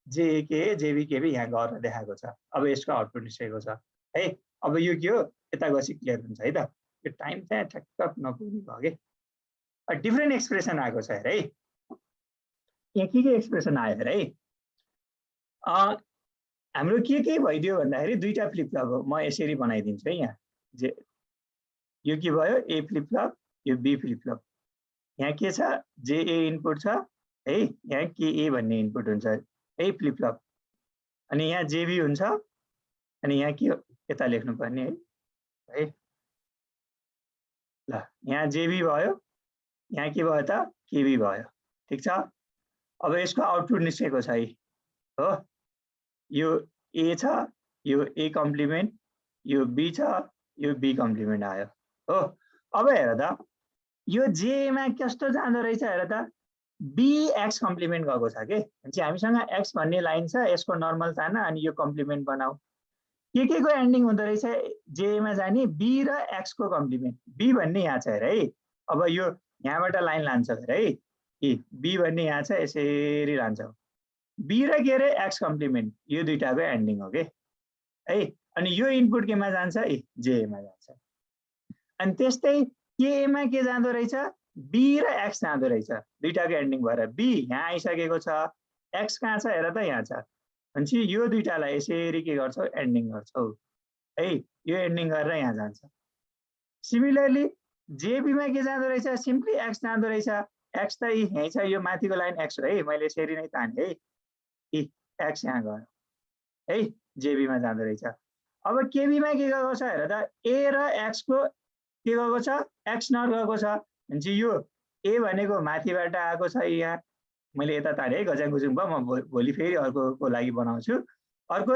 [SPEAKER 1] जेके जेबिकेबी यहाँ गरेर देखाएको छ। अब यसको आउटपुट निस्केको छ है। अब यो के हो? यता गएपछि क्लियर हुन्छ है त। यो टाइम चाहिँ ठ्याक्क नपुग्ने भयो कि। डिफ्रेन्ट एक्सप्रेसन आएको छ हेर है। यहाँ के एक्सप्रेसन आयो हेर है। हाम्रो के भइदियो भन्दाखेरि दुईटा फ्लिप फ्लप हो। म यसरी बनाइदिन्छु है। यहाँ जे यो के भयो? ए फ्लिप फ्लप, यो बी फ्लिप फ्लप। यहाँ के छ? जेए इनपुट छ है। यहाँ केए भन्ने इनपुट हुन्छ है फ्लिप फ्लप। अनि यहाँ जेबी हुन्छ। अनि यहाँ के यता लेख्नुपर्ने है। ल यहाँ जेबी भयो, यहाँ के भयो त? केबी भयो। ठिक छ। अब यसको आउटपुट निस्केको छ है हो। यो ए छ, यो ए कम्प्लिमेन्ट, यो बी छ, यो बी कम्प्लिमेन्ट आयो हो। अब हेर त यो जेमा कस्तो जाँदो रहेछ हेर त। बी एक्स कम्प्लिमेन्ट गएको छ के। भनेपछि हामीसँग एक्स भन्ने लाइन छ, यसको नर्मल तान अनि यो कम्प्लिमेन्ट बनाऊ। के को एन्डिङ हुँदो रहेछ? जेमा जाने बी र एक्स को कम्प्लिमेन्ट। बी भन्ने यहाँ छ हेर है। अब यो यहाँबाट लाइन लान्छ हेर है। बी भन्ने यहाँ छ, यसरी लान्छ। बी र के अरे एक्स कम्प्लिमेन्ट, यो दुईटाको एन्डिङ हो के है। अनि यो इनपुट केमा जान्छ? जेमा जान्छ। अनि त्यस्तै केमा के जाँदो रहेछ? बी र एक्स जाँदो रहेछ। दुईटाको एन्डिङ भएर बी यहाँ आइसकेको छ, एक्स कहाँ छ हेर त? यहाँ छ। भनेपछि यो दुईटालाई यसरी के गर्छौ? एन्डिङ गर्छौ है। यो एन्डिङ गरेर यहाँ जान्छ। सिमिलरली जेबीमा के जाँदो रहेछ? सिम्पली एक्स जाँदो रहेछ। एक्स त यहीँ छ, यो माथिको लाइन एक्स हो है। मैले यसरी नै ताने है। एक्स यहाँ गयो है, जेबीमा जाँदो रहेछ। अब केबीमा के गएको छ हेर त? ए र एक्स को के गएको छ? एक्स नट गएको छ। भनेपछि यो ए भनेको माथिबाट आएको छ। यहाँ मैले यता ताने है, गजाङ गुजुङ भयो। म भोलि फेरि अर्कोको लागि बनाउँछु। अर्को